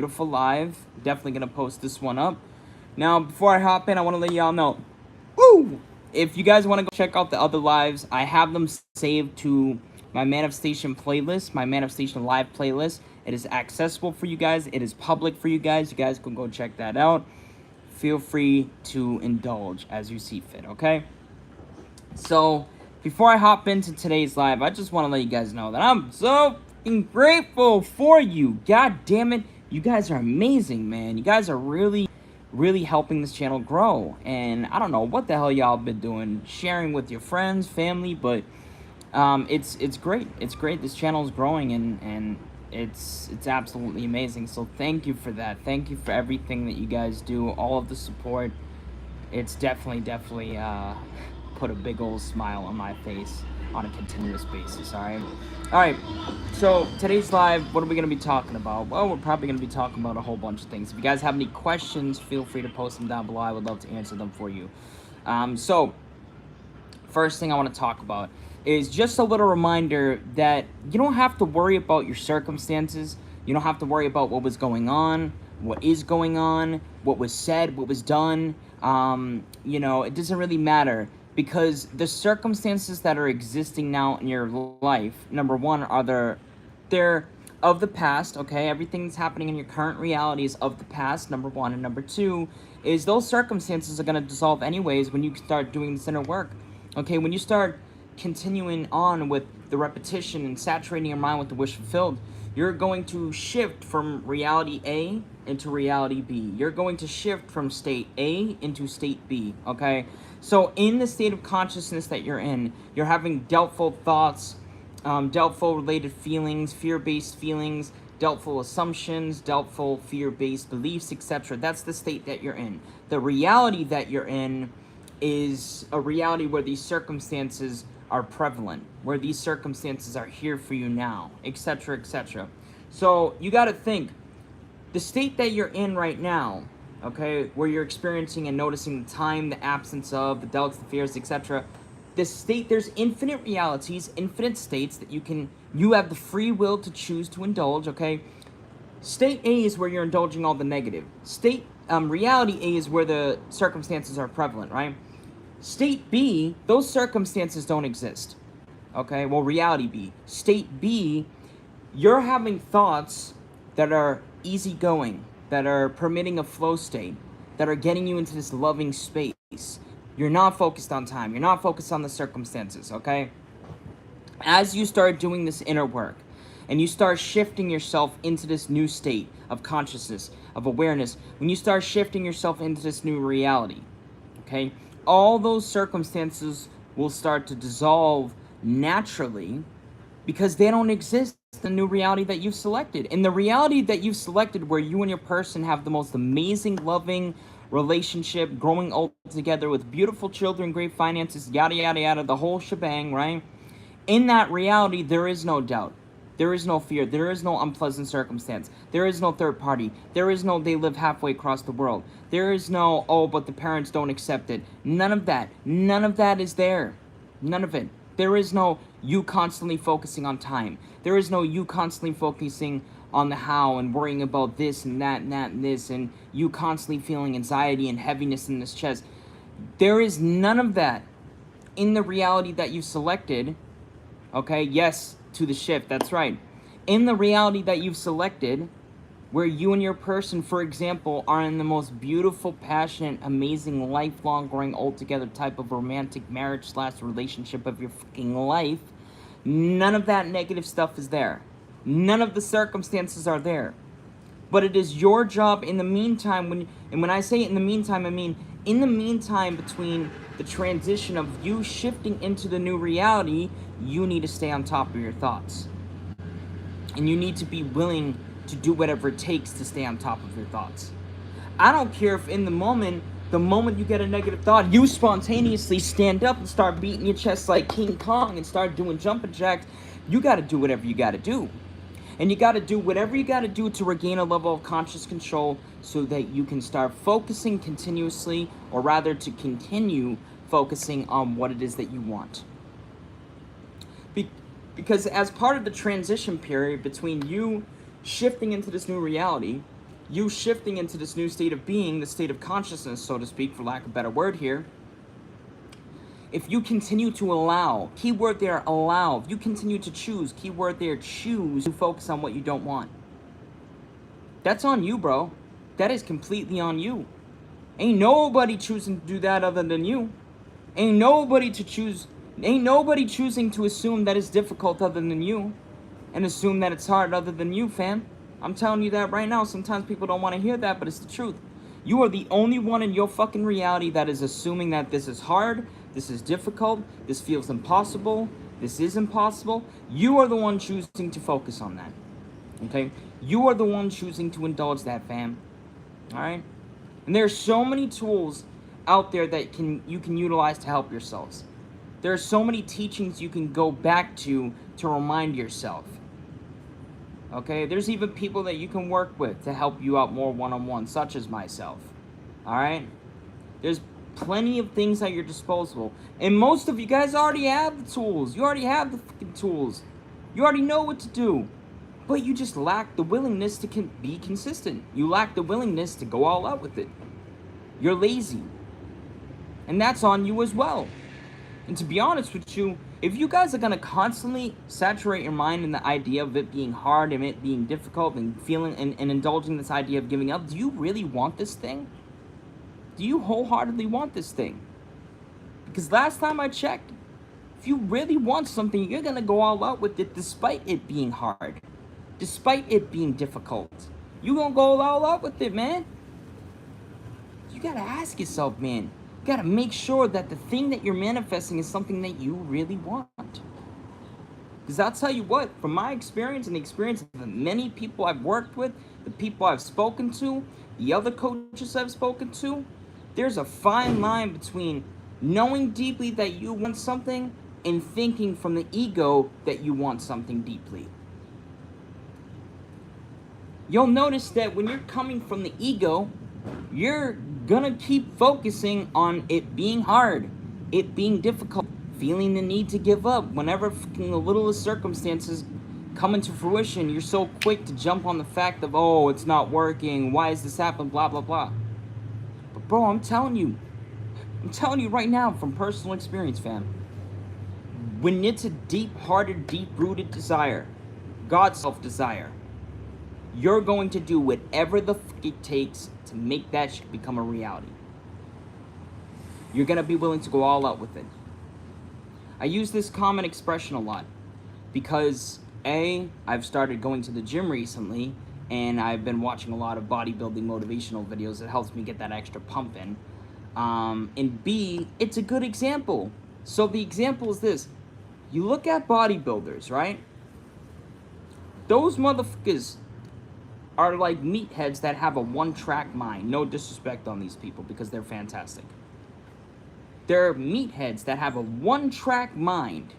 beautiful live. Definitely gonna post this one up. Now, before I hop in, I want to let y'all know, woo! If you guys want to go check out the other lives, I have them saved to my Manifestation playlist, my Manifestation live playlist. It is accessible for you guys. It is public for you guys. You guys can go check that out. Feel free to indulge as you see fit, okay? So, before I hop into today's live, I just want to let you guys know that I'm so fucking grateful for you. God damn it. You guys are amazing, man. You guys are really helping this channel grow. And I don't know what the hell y'all been doing, sharing with your friends, family, but it's great. It's great. This channel is growing and it's absolutely amazing. So thank you for that. Thank you for everything that you guys do, all of the support. It's definitely put a big old smile on my face on a continuous basis. All right, so today's live, what are we going to be talking about? Well, we're probably going to be talking about a whole bunch of things. If you guys have any questions, feel free to post them down below. I would love to answer them for you. So first thing I want to talk about is just a little reminder that you don't have to worry about your circumstances. You don't have to worry about what was going on, what is going on, what was said, what was done. It doesn't really matter, because the circumstances that are existing now in your life, number one, they're of the past, okay? Everything that's happening in your current reality is of the past, number one. And number two is those circumstances are going to dissolve anyways when you start doing this inner work, okay? When you start continuing on with the repetition and saturating your mind with the wish fulfilled, you're going to shift from reality A into reality B. You're going to shift from state A into state B, okay? So in the state of consciousness that you're in, you're having doubtful thoughts, doubtful related feelings, fear-based feelings, doubtful assumptions, doubtful fear-based beliefs, etc. That's the state that you're in. The reality that you're in is a reality where these circumstances are prevalent, where these circumstances are here for you now, etc., etc. So you got to think, the state that you're in right now, okay, where you're experiencing and noticing the time, the absence of, the doubts, the fears, etc. This state, there's infinite realities, infinite states that you have the free will to choose to indulge, okay? State A is where you're indulging all the negative. Reality A is where the circumstances are prevalent, right? State B, those circumstances don't exist, okay? Well, reality B. State B, you're having thoughts that are easygoing, that are permitting a flow state, that are getting you into this loving space. You're not focused on time. You're not focused on the circumstances, okay? As you start doing this inner work and you start shifting yourself into this new state of consciousness, of awareness, when you start shifting yourself into this new reality, okay, all those circumstances will start to dissolve naturally, because they don't exist in the new reality that you've selected. In the reality that you've selected, where you and your person have the most amazing, loving relationship, growing old together with beautiful children, great finances, yada, yada, yada, the whole shebang, right? In that reality, there is no doubt. There is no fear. There is no unpleasant circumstance. There is no third party. There is no they live halfway across the world. There is no, oh, but the parents don't accept it. None of that. None of that is there. None of it. There is no you constantly focusing on time. There is no you constantly focusing on the how and worrying about this and that and that and this, and you constantly feeling anxiety and heaviness in this chest. There is none of that in the reality that you selected, okay? Yes, to the shift, that's right. In the reality that you've selected, where you and your person, for example, are in the most beautiful, passionate, amazing, lifelong, growing old together type of romantic marriage / relationship of your fucking life, none of that negative stuff is there. None of the circumstances are there. But it is your job in the meantime, when I say in the meantime, I mean in the meantime between the transition of you shifting into the new reality, you need to stay on top of your thoughts. And you need to be willing to do whatever it takes to stay on top of your thoughts. I don't care if in the moment you get a negative thought, you spontaneously stand up and start beating your chest like King Kong and start doing jumping jacks. You got to do whatever you got to do. And you got to do whatever you got to do to regain a level of conscious control so that you can start focusing continuously, or rather to continue focusing on what it is that you want. Because as part of the transition period between you shifting into this new reality you shifting into this new state of being, the state of consciousness, so to speak, for lack of a better word here, if you continue to allow, keyword there, allow, if you continue to choose, keyword there, choose to focus on what you don't want, that's on you, bro. That is completely on you. Ain't nobody choosing to do that other than you. Ain't nobody choosing to assume that it's difficult other than you, and assume that it's hard other than you, fam. I'm telling you that right now. Sometimes people don't want to hear that, but it's the truth. You are the only one in your fucking reality that is assuming that this is hard, this is difficult, this feels impossible, this is impossible. You are the one choosing to focus on that. Okay? You are the one choosing to indulge that, fam. Alright? And there are so many tools out there that you can utilize to help yourselves. There are so many teachings you can go back to remind yourself. Okay, there's even people that you can work with to help you out more one-on-one, such as myself. Alright? There's plenty of things at your disposal. And most of you guys already have the tools. You already have the fucking tools. You already know what to do. But you just lack the willingness to be consistent. You lack the willingness to go all out with it. You're lazy. And that's on you as well. And to be honest with you, if you guys are going to constantly saturate your mind in the idea of it being hard and it being difficult and feeling and indulging this idea of giving up, do you really want this thing? Do you wholeheartedly want this thing? Because last time I checked, if you really want something, you're going to go all out with it despite it being hard. Despite it being difficult. You're going to go all out with it, man. You got to ask yourself, man. You got to make sure that the thing that you're manifesting is something that you really want. Because I'll tell you what, from my experience and the experience of the many people I've worked with, the people I've spoken to, the other coaches I've spoken to, there's a fine line between knowing deeply that you want something and thinking from the ego that you want something deeply. You'll notice that when you're coming from the ego, you're gonna keep focusing on it being hard, it being difficult, feeling the need to give up. Whenever the littlest circumstances come into fruition, you're so quick to jump on the fact of, oh, it's not working, why is this happening, blah, blah, blah. But bro, I'm telling you right now from personal experience, fam, when it's a deep-hearted, deep-rooted desire, God's self-desire, you're going to do whatever the fuck it takes to make that shit become a reality. You're going to be willing to go all out with it. I use this common expression a lot because, A, I've started going to the gym recently, and I've been watching a lot of bodybuilding motivational videos. It helps me get that extra pump in. And B, it's a good example. So the example is this. You look at bodybuilders, right? Those motherfuckers are like meatheads that have a one-track mind. No disrespect on these people because they're fantastic. They're meatheads that have a one-track mind.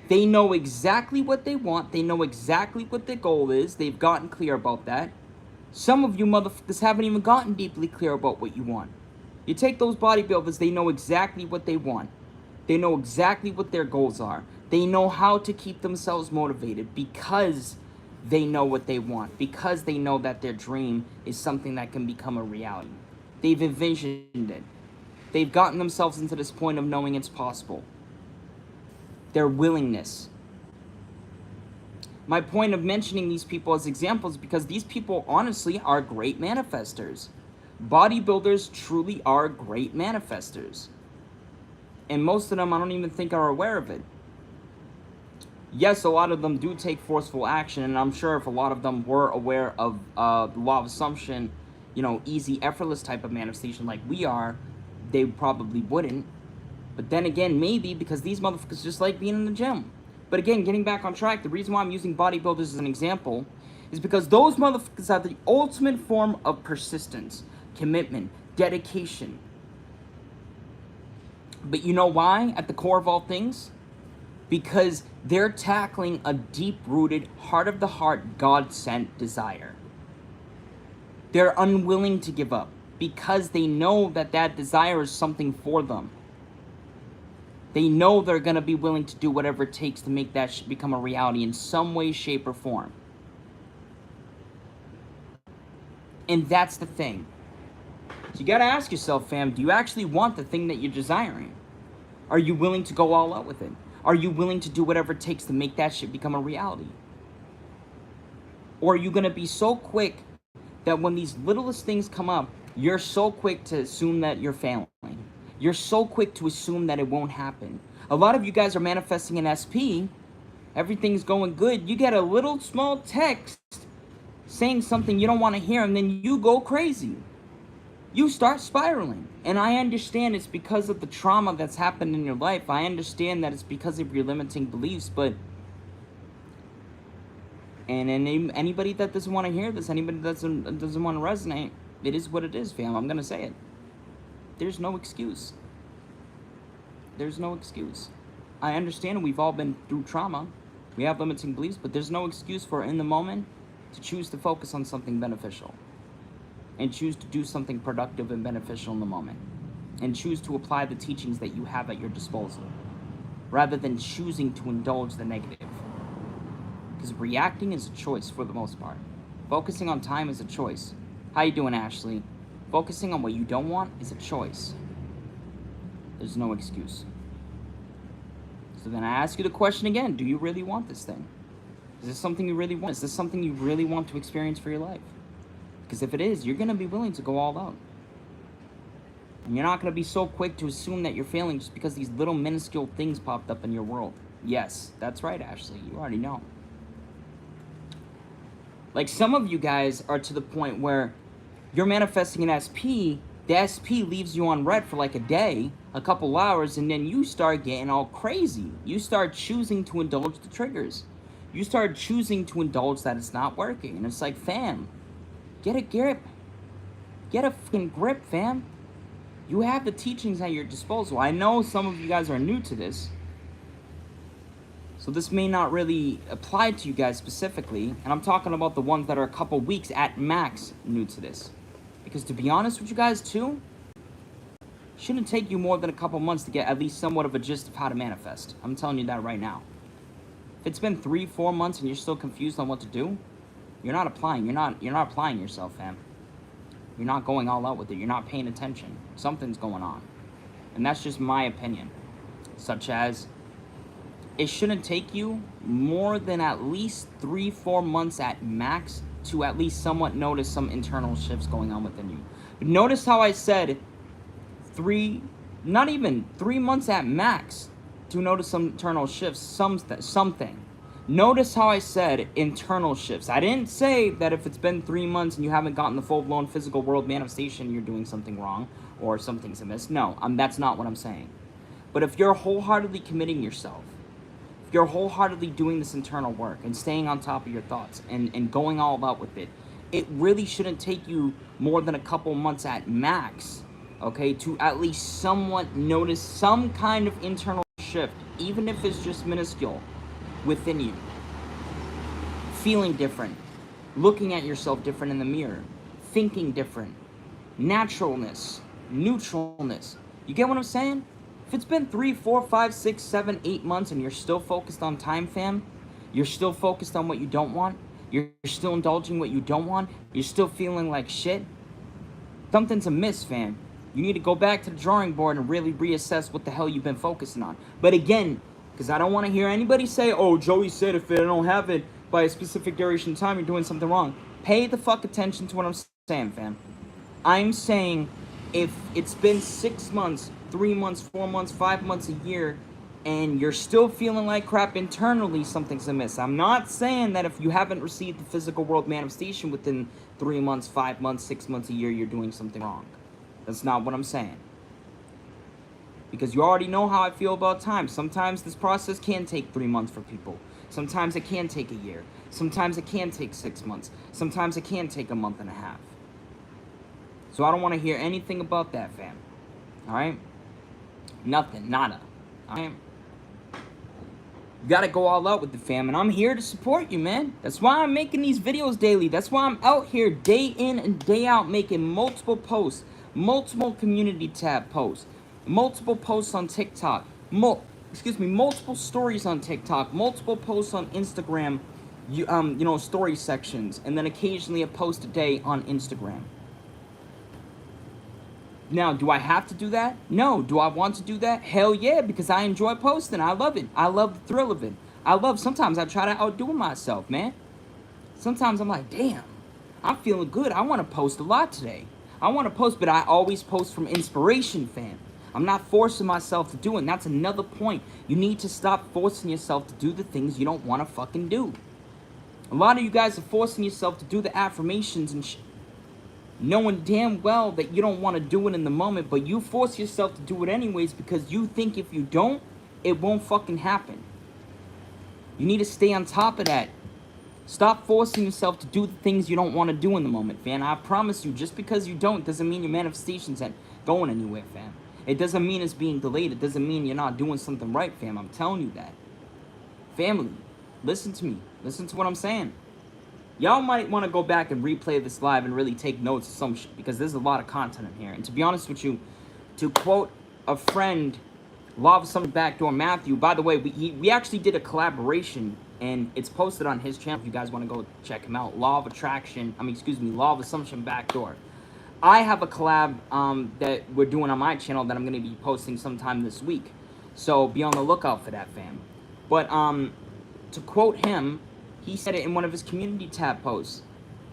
They know exactly what they want. They know exactly what their goal is. They've gotten clear about that. Some of you motherfuckers haven't even gotten deeply clear about what you want. You take those bodybuilders, they know exactly what they want. They know exactly what their goals are. They know how to keep themselves motivated because they know what they want, because they know that their dream is something that can become a reality. They've envisioned it. They've gotten themselves into this point of knowing it's possible. Their willingness. My point of mentioning these people as examples is because these people honestly are great manifestors. Bodybuilders truly are great manifestors. And most of them, I don't even think are aware of it. Yes, a lot of them do take forceful action, and I'm sure if a lot of them were aware of the law of assumption, you know, easy, effortless type of manifestation like we are, they probably wouldn't. But then again, maybe because these motherfuckers just like being in the gym. But again, getting back on track, the reason why I'm using bodybuilders as an example is because those motherfuckers are the ultimate form of persistence, commitment, dedication. But you know why, at the core of all things? Because they're tackling a deep-rooted, heart-of-the-heart, God-sent desire. They're unwilling to give up because they know that that desire is something for them. They know they're going to be willing to do whatever it takes to make that become a reality in some way, shape, or form. And that's the thing. So you gotta ask yourself, fam, do you actually want the thing that you're desiring? Are you willing to go all out with it? Are you willing to do whatever it takes to make that shit become a reality? Or are you gonna be so quick that when these littlest things come up, you're so quick to assume that you're failing? You're so quick to assume that it won't happen. A lot of you guys are manifesting an SP, everything's going good, you get a little small text saying something you don't want to hear, and then you go crazy. You start spiraling. And I understand it's because of the trauma that's happened in your life. I understand that it's because of your limiting beliefs, but anybody that doesn't want to hear this, anybody that doesn't want to resonate, it is what it is, fam. I'm gonna say it. There's no excuse. There's no excuse. I understand we've all been through trauma. We have limiting beliefs, but there's no excuse for, in the moment, to choose to focus on something beneficial. And choose to do something productive and beneficial in the moment. And choose to apply the teachings that you have at your disposal, rather than choosing to indulge the negative. Because reacting is a choice for the most part. Focusing on time is a choice. How you doing, Ashley? Focusing on what you don't want is a choice. There's no excuse. So then I ask you the question again, do you really want this thing? Is this something you really want? Is this something you really want to experience for your life? Because if it is, you're going to be willing to go all out. And you're not going to be so quick to assume that you're failing just because these little minuscule things popped up in your world. Yes, that's right, Ashley. You already know. Like, some of you guys are to the point where you're manifesting an SP, the SP leaves you on red for like a day, a couple hours, and then you start getting all crazy. You start choosing to indulge the triggers. You start choosing to indulge that it's not working. And it's like, fam, get a grip. Get a fucking grip, fam. You have the teachings at your disposal. I know some of you guys are new to this, so this may not really apply to you guys specifically, and I'm talking about the ones that are a couple weeks at max new to this. Because to be honest with you guys too, it shouldn't take you more than a couple months to get at least somewhat of a gist of how to manifest. I'm telling you that right now. If it's been 3-4 months and you're still confused on what to do, you're not applying. You're not applying yourself, fam. You're not going all out with it. You're not paying attention. Something's going on. And that's just my opinion. Such as, it shouldn't take you more than at least 3-4 months at max to at least somewhat notice some internal shifts going on within you. But notice how I said not even 3 months at max to notice some internal shifts, something. Notice how I said internal shifts. I didn't say that if it's been 3 months and you haven't gotten the full-blown physical world manifestation, you're doing something wrong or something's amiss. No, that's not what I'm saying. But if you're wholeheartedly committing yourself, if you're wholeheartedly doing this internal work and staying on top of your thoughts and going all out with it, it really shouldn't take you more than a couple months at max, okay, to at least somewhat notice some kind of internal shift, even if it's just minuscule, within you. Feeling different, looking at yourself different in the mirror, thinking different, naturalness, neutralness. You get what I'm saying? If it's been 3, 4, 5, 6, 7, 8 months and you're still focused on time, fam, you're still focused on what you don't want, you're still indulging what you don't want, you're still feeling like shit, something's amiss, fam. You need to go back to the drawing board and really reassess what the hell you've been focusing on. But again, because I don't want to hear anybody say, oh, Joey said if I don't have it by a specific duration of time, you're doing something wrong. Pay the fuck attention to what I'm saying, fam. I'm saying if it's been 6 months, 3 months, 4 months, 5 months, a year, and you're still feeling like crap internally, something's amiss. I'm not saying that if you haven't received the physical world manifestation within 3 months, 5 months, 6 months, a year, you're doing something wrong. That's not what I'm saying. Because you already know how I feel about time. Sometimes this process can take 3 months for people. Sometimes it can take a year. Sometimes it can take 6 months. Sometimes it can take a month and a half. So I don't want to hear anything about that, fam. Alright? Nothing. Nada. Alright? You gotta go all out with the fam, and I'm here to support you, man. That's why I'm making these videos daily. That's why I'm out here day in and day out making multiple posts, multiple community tab posts, multiple posts on TikTok, multiple stories on TikTok, multiple posts on Instagram, story sections, and then occasionally a post a day on Instagram. Now, do I have to do that? No. Do I want to do that? Hell yeah, because I enjoy posting. I love it. I love the thrill of it. Sometimes I try to outdo myself, man. Sometimes I'm like, damn, I'm feeling good. I want to post a lot today. I want to post, but I always post from inspiration, fam. I'm not forcing myself to do it, and that's another point. You need to stop forcing yourself to do the things you don't want to fucking do. A lot of you guys are forcing yourself to do the affirmations and shit, knowing damn well that you don't want to do it in the moment, but you force yourself to do it anyways because you think if you don't, it won't fucking happen. You need to stay on top of that. Stop forcing yourself to do the things you don't want to do in the moment, fam. I promise you, just because you don't doesn't mean your manifestation's not going anywhere, fam. It doesn't mean it's being delayed. It doesn't mean you're not doing something right, fam. I'm telling you that. Family, listen to me. Listen to what I'm saying. Y'all might want to go back and replay this live and really take notes of some shit, because there's a lot of content in here. And to be honest with you, to quote a friend, Law of Assumption Backdoor Matthew, by the way, we actually did a collaboration, and it's posted on his channel if you guys want to go check him out. Law of Assumption Backdoor. I have a collab that we're doing on my channel that I'm going to be posting sometime this week. So be on the lookout for that, fam. But to quote him, he said it in one of his community tab posts.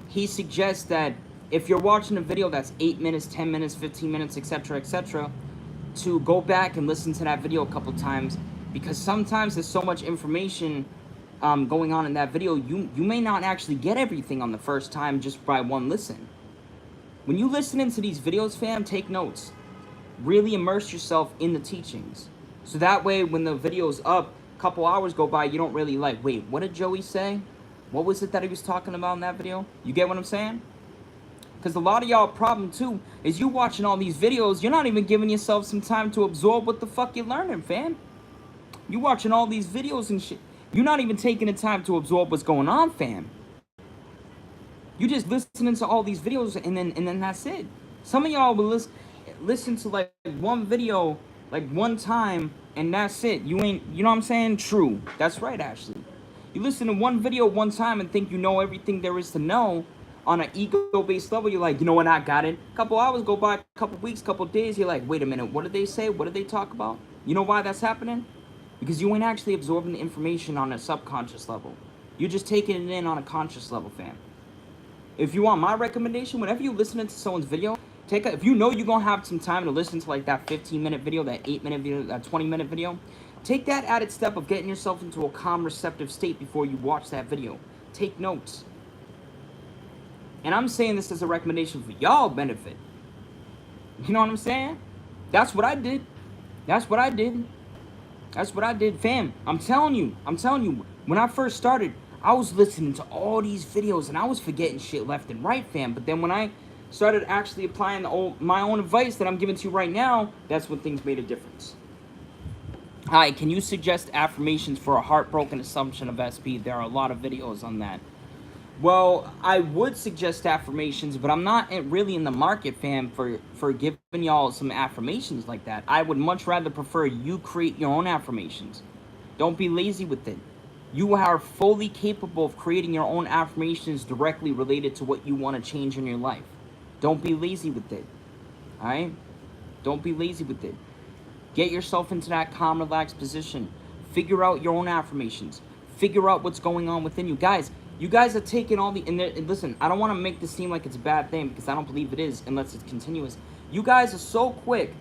He suggests that if you're watching a video that's 8 minutes, 10 minutes, 15 minutes, etc., etc., to go back and listen to that video a couple times, because sometimes there's so much information going on in that video, you may not actually get everything on the first time just by one listen. When you listen into these videos, fam, take notes. Really immerse yourself in the teachings. So that way, when the video's up, couple hours go by, you don't really like, wait, what did Joey say? What was it that he was talking about in that video? You get what I'm saying? Because a lot of y'all problem too is you watching all these videos, you're not even giving yourself some time to absorb what the fuck you're learning, fam. You watching all these videos and shit, you're not even taking the time to absorb what's going on, fam. You just listening to all these videos and then that's it. Some of y'all will listen to like one video like one time and that's it. You know what I'm saying? True. That's right, Ashley. You listen to one video one time and think you know everything there is to know on an ego-based level. You're like, you know what, I got it. A couple hours go by, a couple weeks, couple days, you're like, wait a minute, what did they say? What did they talk about? You know why that's happening? Because you ain't actually absorbing the information on a subconscious level. You're just taking it in on a conscious level, fam. If you want my recommendation, whenever you're listening to someone's video, if you know you're going to have some time to listen to like that 15-minute video, that 8-minute video, that 20-minute video, take that added step of getting yourself into a calm, receptive state before you watch that video. Take notes. And I'm saying this as a recommendation for y'all benefit. You know what I'm saying? That's what I did. That's what I did. That's what I did, fam. I'm telling you, when I first started, I was listening to all these videos and I was forgetting shit left and right, fam. But then when I started actually applying my own advice that I'm giving to you right now, that's when things made a difference. Hi, can you suggest affirmations for a heartbroken assumption of SP? There are a lot of videos on that. Well, I would suggest affirmations, but I'm not really in the market, fam, for giving y'all some affirmations like that. I would much rather prefer you create your own affirmations. Don't be lazy with it. You are fully capable of creating your own affirmations directly related to what you want to change in your life. Don't be lazy with it. Alright? Don't be lazy with it. Get yourself into that calm, relaxed position. Figure out your own affirmations. Figure out what's going on within you. Guys, you guys are taking all the... And listen, I don't want to make this seem like it's a bad thing, because I don't believe it is unless it's continuous. You guys are so quick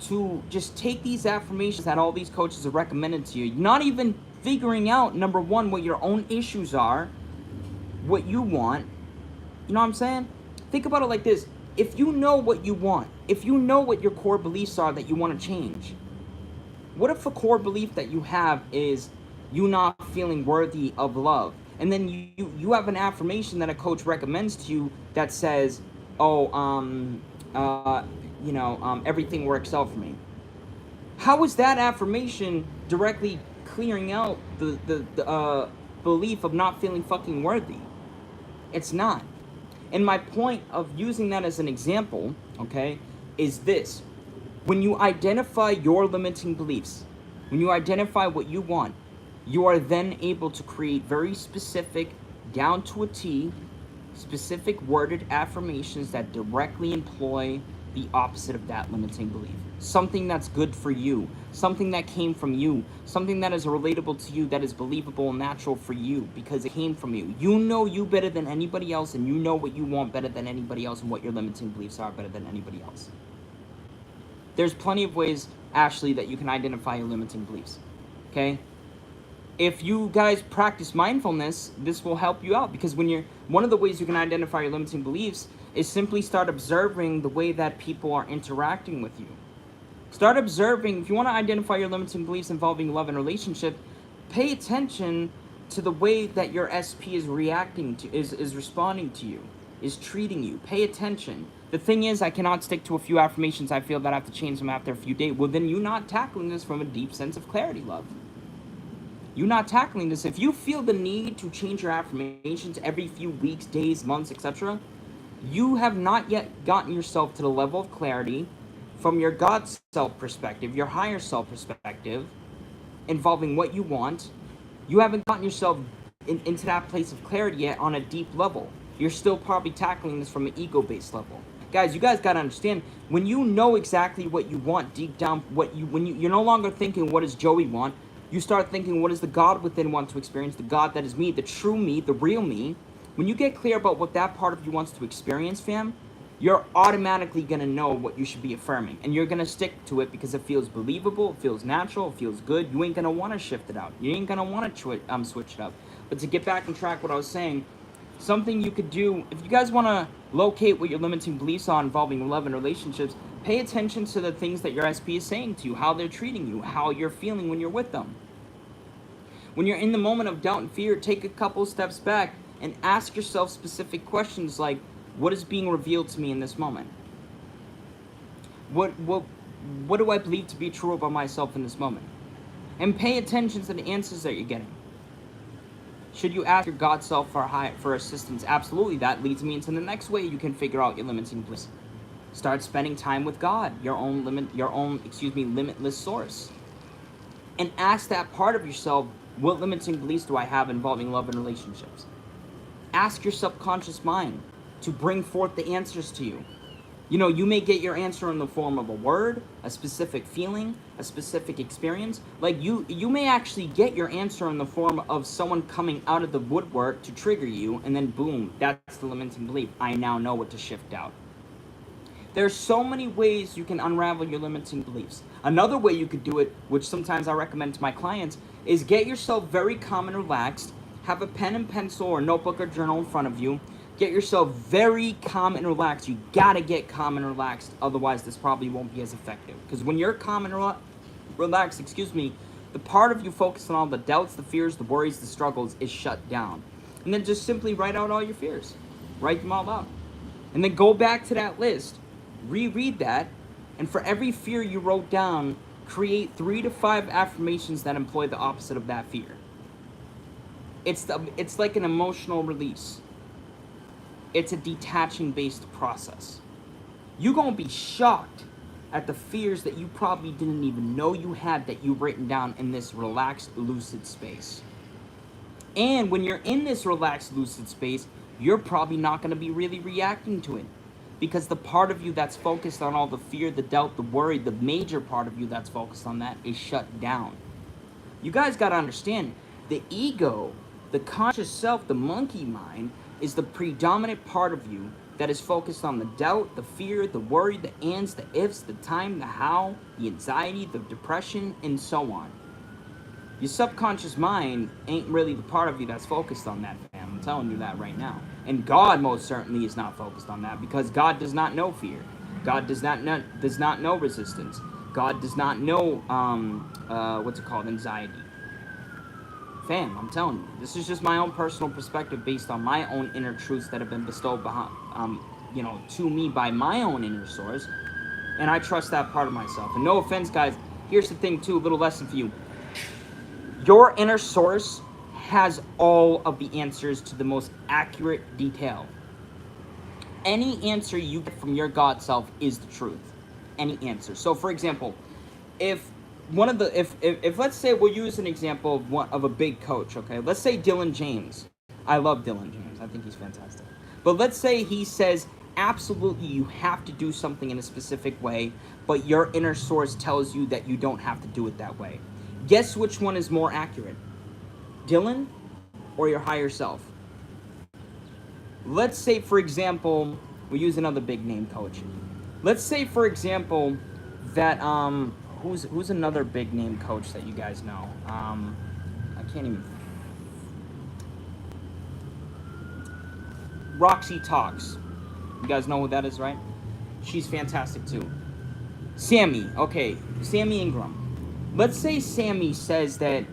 to just take these affirmations that all these coaches are recommending to you. Not even figuring out, number one, what your own issues are, what you want. You know what I'm saying? Think about it like this. If you know what you want, if you know what your core beliefs are that you want to change, what if a core belief that you have is you not feeling worthy of love? And then you have an affirmation that a coach recommends to you that says, everything works out for me. How is that affirmation directly clearing out the belief of not feeling fucking worthy? It's not. And my point of using that as an example, okay, is this. When you identify your limiting beliefs, when you identify what you want, You are then able to create very specific, down to a T, specific worded affirmations that directly employ the opposite of that limiting belief. Something that's good for you, something that came from you, something that is relatable to you, that is believable and natural for you because it came from you. You know you better than anybody else, and you know what you want better than anybody else, and what your limiting beliefs are better than anybody else. There's plenty of ways, Ashley, that you can identify your limiting beliefs. Okay? If you guys practice mindfulness, this will help you out, because one of the ways you can identify your limiting beliefs is simply start observing the way that people are interacting with you. Start observing. If you want to identify your limiting beliefs involving love and relationship, pay attention to the way that your SP is reacting to, is responding to you, is treating you. Pay attention. The thing is, I cannot stick to a few affirmations. I feel that I have to change them after a few days. Well, then you're not tackling this from a deep sense of clarity, love. You're not tackling this. If you feel the need to change your affirmations every few weeks, days, months, etc., you have not yet gotten yourself to the level of clarity from your God self perspective, your higher self perspective, involving what you want. You haven't gotten yourself into that place of clarity yet on a deep level. You're still probably tackling this from an ego-based level. Guys, you guys got to understand, when you know exactly what you want deep down, you're no longer thinking, what does Joey want? You start thinking, what does the God within want to experience? The God that is me, the true me, the real me. When you get clear about what that part of you wants to experience, fam, you're automatically going to know what you should be affirming. And you're going to stick to it because it feels believable, it feels natural, it feels good. You ain't going to want to shift it out. You ain't going to want to switch it up. But to get back and track what I was saying, something you could do, if you guys want to locate what your limiting beliefs are involving love and relationships, pay attention to the things that your SP is saying to you, how they're treating you, how you're feeling when you're with them. When you're in the moment of doubt and fear, take a couple steps back and ask yourself specific questions like, what is being revealed to me in this moment? What do I believe to be true about myself in this moment? And pay attention to the answers that you're getting. Should you ask your God self for assistance? Absolutely. That leads me into the next way you can figure out your limiting beliefs. Start spending time with God, your own limitless source. And ask that part of yourself, what limiting beliefs do I have involving love and relationships? Ask your subconscious mind to bring forth the answers to you. You know, you may get your answer in the form of a word, a specific feeling, a specific experience. Like you may actually get your answer in the form of someone coming out of the woodwork to trigger you, and then boom, that's the limiting belief. I now know what to shift out. There's so many ways you can unravel your limiting beliefs. Another way you could do it, which sometimes I recommend to my clients, is get yourself very calm and relaxed. Have a pen and pencil or notebook or journal in front of you. Get yourself very calm and relaxed. You gotta get calm and relaxed, otherwise this probably won't be as effective. Because when you're calm and relaxed, the part of you focused on all the doubts, the fears, the worries, the struggles is shut down. And then just simply write out all your fears. Write them all out. And then go back to that list. Reread that, and for every fear you wrote down, create 3 to 5 affirmations that employ the opposite of that fear. It's like an emotional release. It's a detaching based process. You're gonna be shocked at the fears that you probably didn't even know you had that you've written down in this relaxed, lucid space. And when you're in this relaxed, lucid space, you're probably not gonna be really reacting to it, because the part of you that's focused on all the fear, the doubt, the worry, the major part of you that's focused on that is shut down. You guys got to understand, the ego, the conscious self, the monkey mind, is the predominant part of you that is focused on the doubt, the fear, the worry, the ands, the ifs, the time, the how, the anxiety, the depression, and so on. Your subconscious mind ain't really the part of you that's focused on that, fam. I'm telling you that right now. And God most certainly is not focused on that, because God does not know fear. God does not know resistance. God does not know anxiety. Fam, I'm telling you, this is just my own personal perspective based on my own inner truths that have been bestowed to me by my own inner source, and I trust that part of myself. And no offense, guys, here's the thing too, a little lesson for you. Your inner source has all of the answers to the most accurate detail. Any answer you get from your God self is the truth. Any answer. So for example, if one of the if let's say we'll use an example of a big coach, okay? Let's say Dylan James. I love Dylan James. I think he's fantastic. But let's say he says absolutely you have to do something in a specific way, but your inner source tells you that you don't have to do it that way. Guess which one is more accurate? Dylan or your higher self? Let's say, for example, we use another big name coach. Let's say, for example, that who's another big name coach that you guys know? I can't even. Roxy Talks. You guys know who that is, right? She's fantastic too. Sammy, okay, Sammy Ingram. Let's say Sammy says that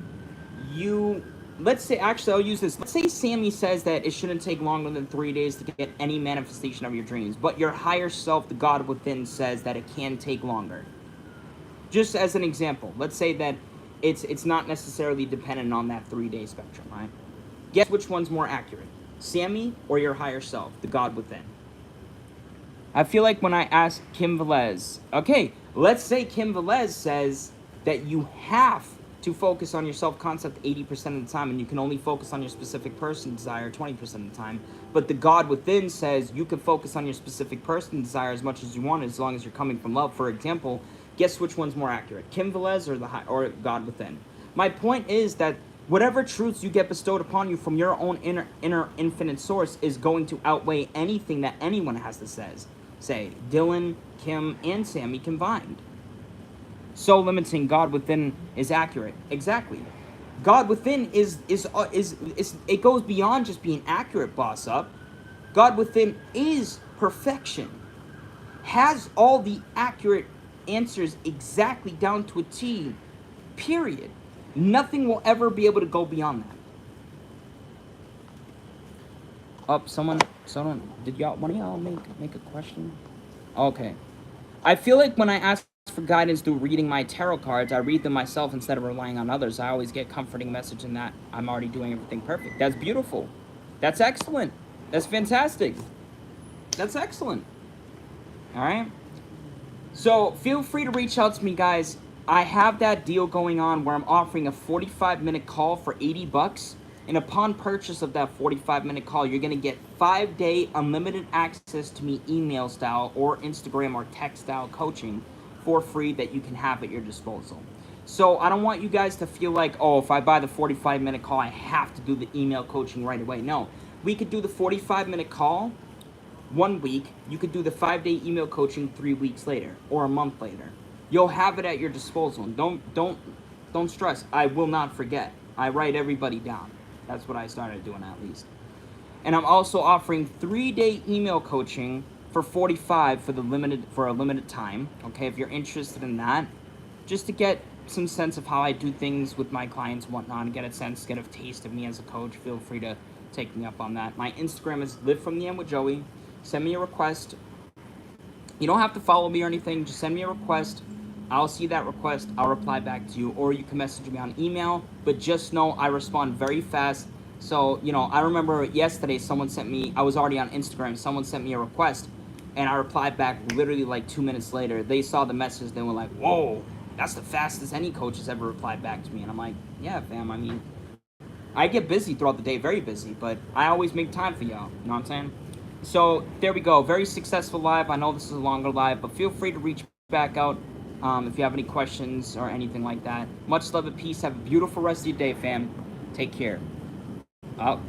actually I'll use this. Let's say Sammy says that it shouldn't take longer than 3 days to get any manifestation of your dreams, but your higher self, the God within, says that it can take longer. Just as an example, let's say that it's not necessarily dependent on that 3-day spectrum, right? Guess which one's more accurate? Sammy or your higher self, the God within? I feel like when I ask Kim Velez, okay, let's say Kim Velez says that you have to focus on your self-concept 80% of the time, and you can only focus on your specific person desire 20% of the time. But the God within says you can focus on your specific person desire as much as you want, as long as you're coming from love. For example, guess which one's more accurate, Kim Velez or God within? My point is that whatever truths you get bestowed upon you from your own inner infinite source is going to outweigh anything that anyone has to say. Dylan, Kim, and Sammy combined. So limiting God within is accurate. Exactly. God within is it goes beyond just being accurate, boss up. God within is perfection. Has all the accurate answers exactly down to a T. Period. Nothing will ever be able to go beyond that. Someone, did one of y'all make a question? Okay. I feel like when I ask for guidance through reading my tarot cards, I read them myself instead of relying on others. I always get comforting message in that I'm already doing everything perfect. That's beautiful. That's excellent. That's fantastic. That's excellent. All right. So feel free to reach out to me, guys. I have that deal going on where I'm offering a 45-minute call for $80. And upon purchase of that 45-minute call, you're going to get 5-day unlimited access to me email style or Instagram or text style coaching for free that you can have at your disposal. So I don't want you guys to feel like, oh, if I buy the 45-minute call, I have to do the email coaching right away. No, we could do the 45-minute call 1 week. You could do the 5-day email coaching 3 weeks later or a month later. You'll have it at your disposal. Don't stress. I will not forget. I write everybody down. That's what I started doing, at least. And I'm also offering 3-day email coaching for $45 for a limited time. Okay, if you're interested in that, just to get some sense of how I do things with my clients and whatnot, and get a taste of me as a coach, feel free to take me up on that. My Instagram is Live From The End with Joey. Send me a request. You don't have to follow me or anything. Just send me a request. I'll see that request. I'll reply back to you, or you can message me on email. But just know I respond very fast. So, I remember yesterday I was already on Instagram. Someone sent me a request, and I replied back literally like 2 minutes later. They saw the message. They were like, whoa, that's the fastest any coach has ever replied back to me. And I'm like, yeah, fam. I mean, I get busy throughout the day, very busy, but I always make time for y'all. You know what I'm saying? So there we go. Very successful live. I know this is a longer live, but feel free to reach back out if you have any questions or anything like that. Much love and peace. Have a beautiful rest of your day, fam. Take care. Out.